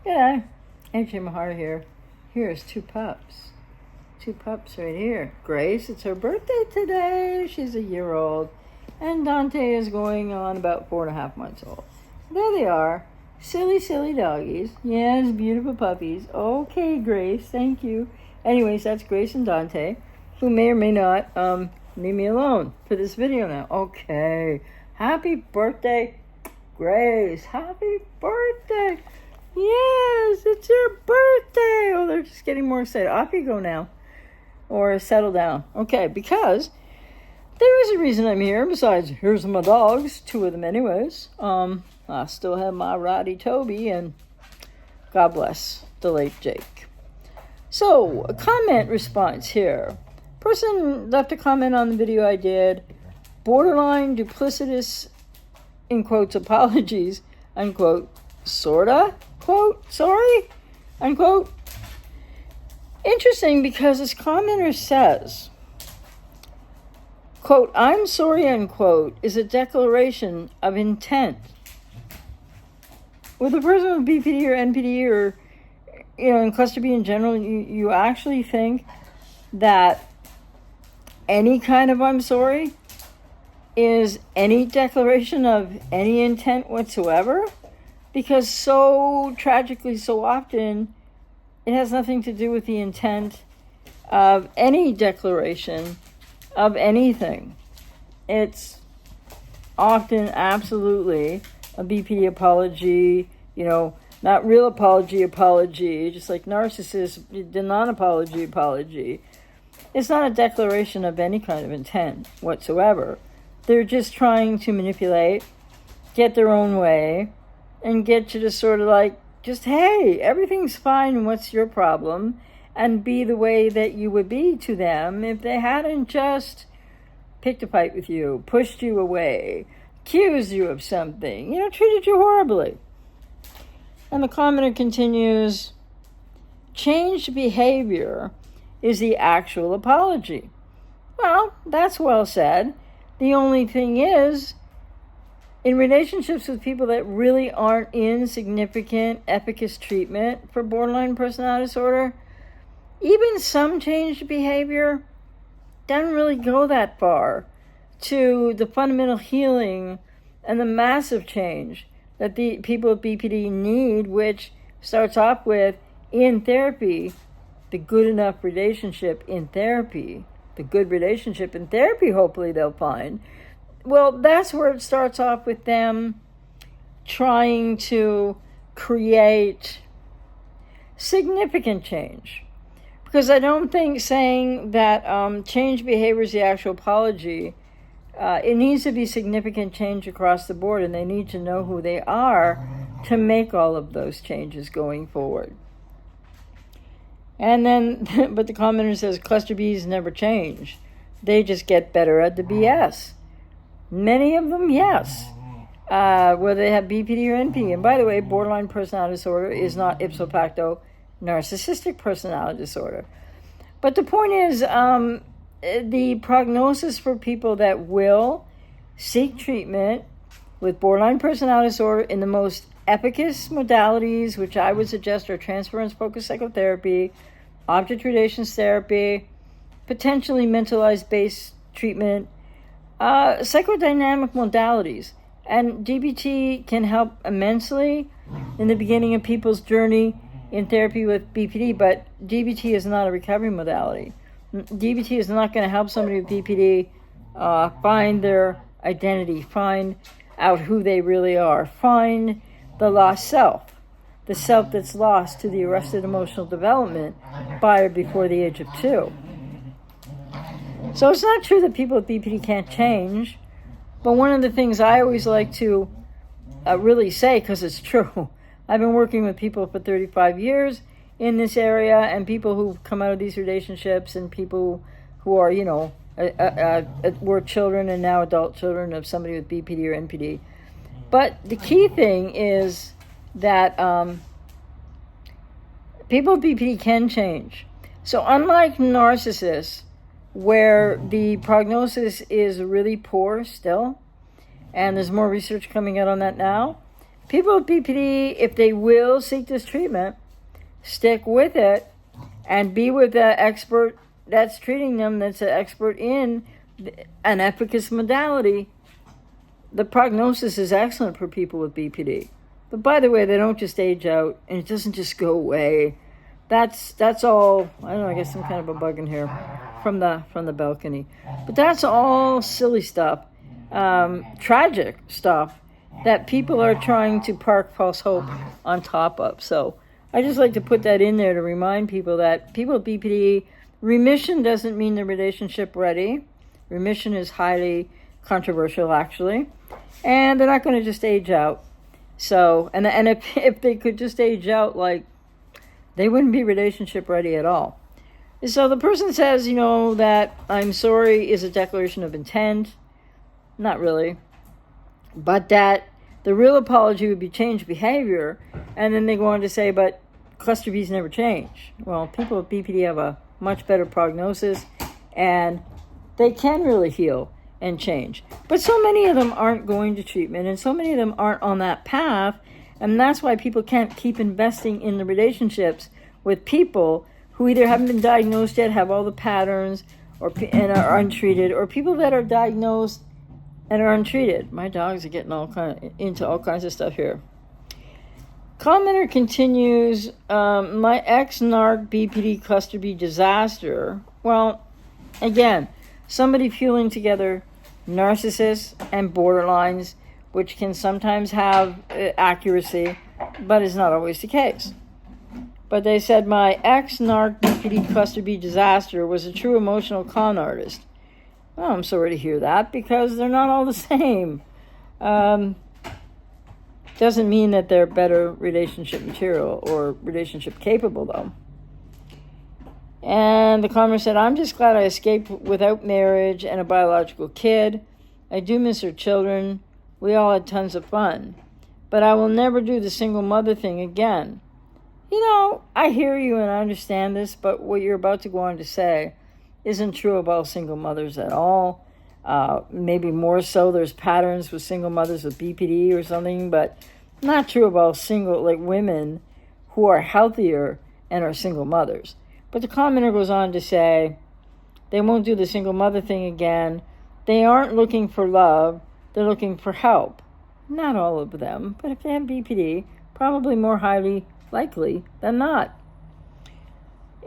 Yeah, AJ Mahara here. Here's two pups. Two pups right here. Grace, it's her birthday today. She's a year old. And Dante is going on about 4.5 months old. There they are. Silly, silly doggies. Yes, beautiful puppies. Okay, Grace, thank you. Anyways, that's Grace and Dante, who may or may not leave me alone for this video now. Okay. Happy birthday, Grace. Happy birthday. Yes, it's your birthday. Oh, they're just getting more excited. Off you go now. Or settle down. Okay, because there is a reason I'm here. Besides, here's my dogs. 2 of them anyways. I still have my Roddy Toby, and God bless the late Jake. So, a comment response here. Person left a comment on the video I did. Borderline duplicitous, in quotes, apologies, unquote, sorta, quote, sorry, unquote. Interesting, because this commenter says, quote, I'm sorry, unquote, is a declaration of intent. With a person with BPD or NPD or, in cluster B in general, you actually think that any kind of I'm sorry is any declaration of any intent whatsoever? Because so tragically, so often, it has nothing to do with the intent of any declaration of anything. It's often absolutely a BPD apology, not real apology, just like narcissist, the non-apology apology. It's not a declaration of any kind of intent whatsoever. They're just trying to manipulate, get their own way, and get you to sort of like, just, hey, everything's fine, what's your problem? And be the way that you would be to them if they hadn't just picked a fight with you, pushed you away, accused you of something, treated you horribly. And the commenter continues, changed behavior is the actual apology. Well, that's well said. The only thing is, in relationships with people that really aren't in significant efficacious treatment for borderline personality disorder, even some changed behavior doesn't really go that far to the fundamental healing and the massive change that the people with BPD need, which starts off with, in therapy, the good enough relationship in therapy, the good relationship in therapy, hopefully they'll find. Well, that's where it starts off with them trying to create significant change. Because I don't think saying that change behavior is the actual apology, it needs to be significant change across the board, and they need to know who they are to make all of those changes going forward. And then, but the commenter says, cluster Bs never change. They just get better at the BS. Many of them, yes. Whether they have BPD or NPD. And by the way, borderline personality disorder is not ipso facto narcissistic personality disorder. But the point is, the prognosis for people that will seek treatment with borderline personality disorder in the most efficacious modalities, which I would suggest are transference-focused psychotherapy, object relations therapy, potentially mentalized-based treatment, psychodynamic modalities. And DBT can help immensely in the beginning of people's journey in therapy with BPD, but DBT is not a recovery modality. DBT is not going to help somebody with BPD find their identity, find out who they really are, find the lost self, the self that's lost to the arrested emotional development by or before the age of 2. So it's not true that people with BPD can't change, but one of the things I always like to really say, because it's true, I've been working with people for 35 years in this area, and people who've come out of these relationships, and people who are, were children and now adult children of somebody with BPD or NPD. But the key thing is that people with BPD can change. So unlike narcissists, where the prognosis is really poor still, and there's more research coming out on that now, People with BPD, if they will seek this treatment, stick with it and be with the expert that's treating them, that's an expert in an efficacious modality. The prognosis is excellent for people with BPD. But by the way, they don't just age out, and it doesn't just go away. That's all. I don't know. I guess some kind of a bug in here from the balcony. But that's all silly stuff, tragic stuff that people are trying to park false hope on top of. So I just like to put that in there to remind people that people with BPD, remission doesn't mean the relationship ready. Remission is highly controversial, actually, and they're not going to just age out. So, and if they could just age out, like, they wouldn't be relationship ready at all. So the person says, that I'm sorry is a declaration of intent. Not really. But that the real apology would be changed behavior. And then they go on to say, but cluster Bs never change. Well, people with BPD have a much better prognosis, and they can really heal and change. But so many of them aren't going to treatment, and so many of them aren't on that path, and that's why people can't keep investing in the relationships with people who either haven't been diagnosed yet, have all the patterns, and are untreated, or people that are diagnosed and are untreated. My dogs are getting into all kinds of stuff here. Commenter continues, my ex-narc BPD cluster B disaster. Well, again, somebody fueling together narcissists and borderlines, which can sometimes have accuracy, but is not always the case. But they said my ex-narc BPD cluster B disaster was a true emotional con artist. Well, I'm sorry to hear that, because they're not all the same. Doesn't mean that they're better relationship material or relationship capable, though. And the commenter said, I'm just glad I escaped without marriage and a biological kid. I do miss her children. We all had tons of fun. But I will never do the single mother thing again. I hear you and I understand this, but what you're about to go on to say isn't true about single mothers at all. Maybe more so, there's patterns with single mothers with BPD or something, but not true about women who are healthier and are single mothers. But the commenter goes on to say, they won't do the single mother thing again. They aren't looking for love. They're looking for help. Not all of them, but if they have BPD, probably more highly likely than not.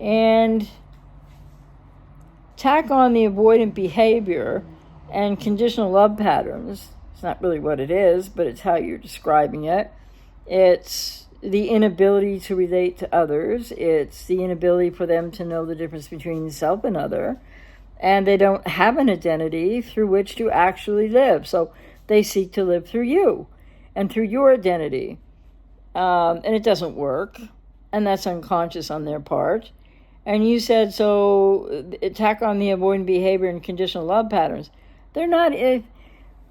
And tack on the avoidant behavior and conditional love patterns. It's not really what it is, but it's how you're describing it. It's the inability to relate to others. It's the inability for them to know the difference between self and other. And they don't have an identity through which to actually live. So they seek to live through you and through your identity. And it doesn't work. And that's unconscious on their part. And you said, so attack on the avoidant behavior and conditional love patterns. They're not,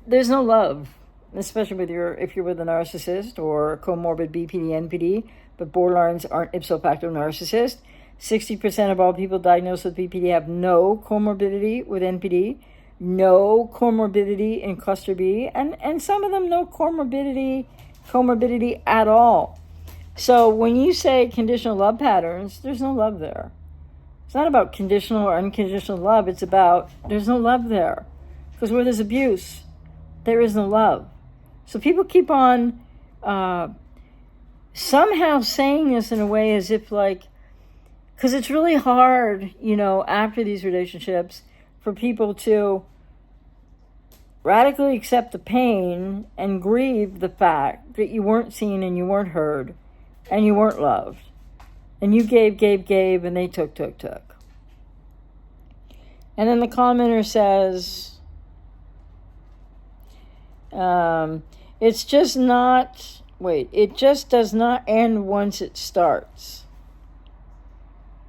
there's no love, especially if you're with a narcissist or comorbid BPD, NPD, but borderlines aren't ipso facto narcissists. 60% of all people diagnosed with BPD have no comorbidity with NPD, no comorbidity in cluster B, and some of them no comorbidity at all. So when you say conditional love patterns, there's no love there. It's not about conditional or unconditional love. It's about there's no love there. Because where there's abuse, there is no love. So people keep on somehow saying this in a way as if because it's really hard, after these relationships for people to radically accept the pain and grieve the fact that you weren't seen and you weren't heard and you weren't loved. And you gave, and they took. And then the commenter says, it just does not end once it starts.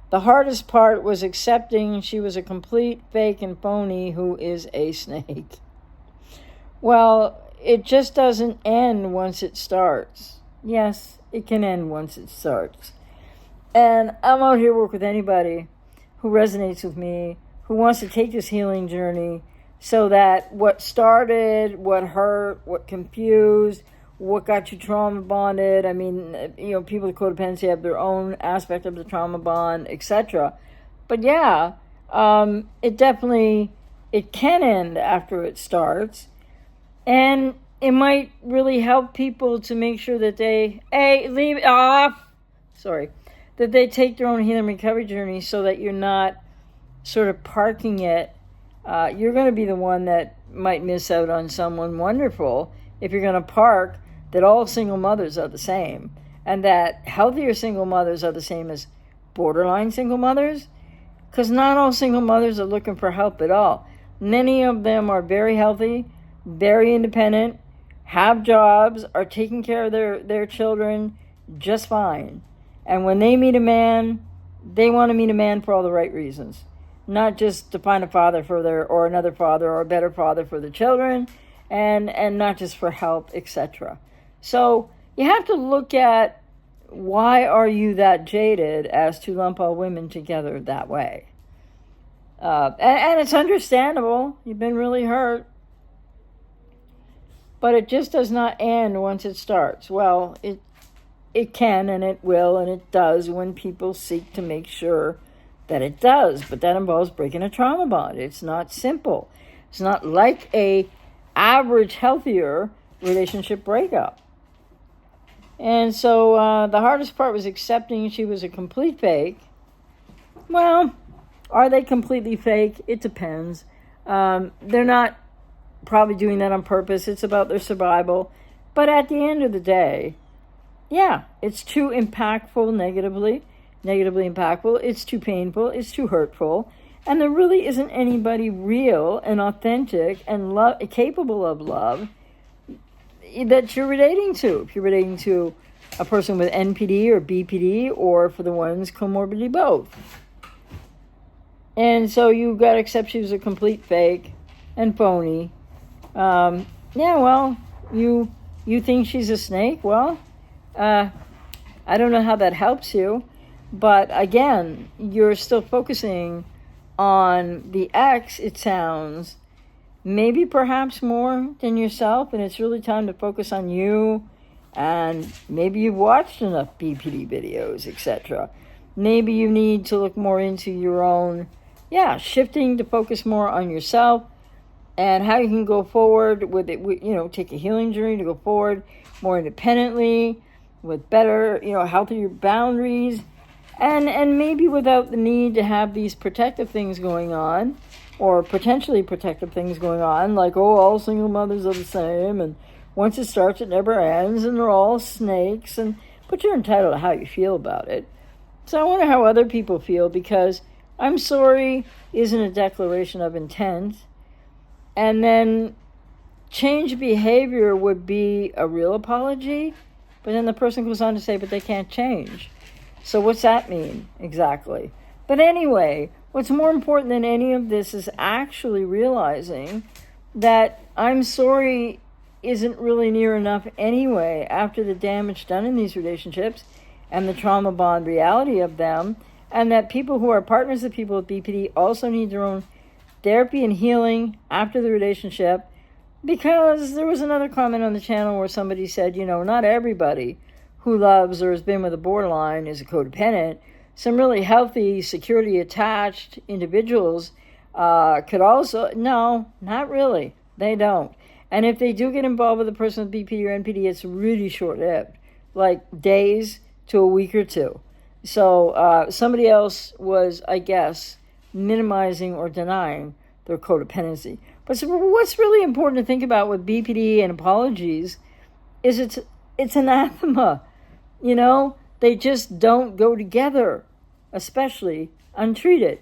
The hardest part was accepting she was a complete fake and phony who is a snake. Well, it just doesn't end once it starts. Yes, it can end once it starts. And I'm out here to work with anybody who resonates with me, who wants to take this healing journey so that what started, what hurt, what confused, what got you trauma bonded. I mean, people with codependency have their own aspect of the trauma bond, etc. But yeah, it definitely, it can end after it starts. And it might really help people to make sure that they, that they take their own healing recovery journey so that you're not sort of parking it. You're going to be the one that might miss out on someone wonderful if you're going to park that all single mothers are the same, and that healthier single mothers are the same as borderline single mothers, because not all single mothers are looking for help at all. Many of them are very healthy, very independent, have jobs, are taking care of their children just fine. And when they meet a man, they want to meet a man for all the right reasons. Not just to find a father or another father or a better father for the children, and not just for help, etc. So you have to look at, why are you that jaded as to lump all women together that way? And it's understandable. You've been really hurt. But it just does not end once it starts. Well, it can, and it will, and it does when people seek to make sure that it does. But that involves breaking a trauma bond. It's not simple. It's not like a average, healthier relationship breakup. And so the hardest part was accepting she was a complete fake. Well, are they completely fake? It depends. They're not probably doing that on purpose. It's about their survival. But at the end of the day, yeah, it's too impactful negatively impactful. It's too painful. It's too hurtful. And there really isn't anybody real and authentic and capable of love that you're relating to. If you're relating to a person with NPD or BPD, or for the ones comorbidly both. And so you've got to accept she was a complete fake and phony. Yeah, well, you think she's a snake? Well, I don't know how that helps you. But again, you're still focusing on the ex, it sounds, maybe perhaps more than yourself, and it's really time to focus on you. And maybe you've watched enough BPD videos, etc. Maybe you need to look more into your own, shifting to focus more on yourself and how you can go forward with it, take a healing journey to go forward more independently, with better, healthier boundaries, and maybe without the need to have these protective things going on, or potentially protective things going on, like, all single mothers are the same, and once it starts, it never ends, and they're all snakes, but you're entitled to how you feel about it. So I wonder how other people feel, because I'm sorry isn't a declaration of intent, and then change behavior would be a real apology, but then the person goes on to say, but they can't change. So what's that mean exactly? But anyway, what's more important than any of this is actually realizing that I'm sorry isn't really near enough anyway after the damage done in these relationships and the trauma bond reality of them, and that people who are partners of people with BPD also need their own therapy and healing after the relationship. Because there was another comment on the channel where somebody said, not everybody who loves or has been with a borderline is a codependent. Some really healthy, security attached individuals could also, no, not really. They don't. And if they do get involved with a person with BPD or NPD, it's really short-lived, like days to a week or two. So somebody else was, I guess, minimizing or denying their codependency. But so what's really important to think about with BPD and apologies is it's anathema. They just don't go together, especially untreated.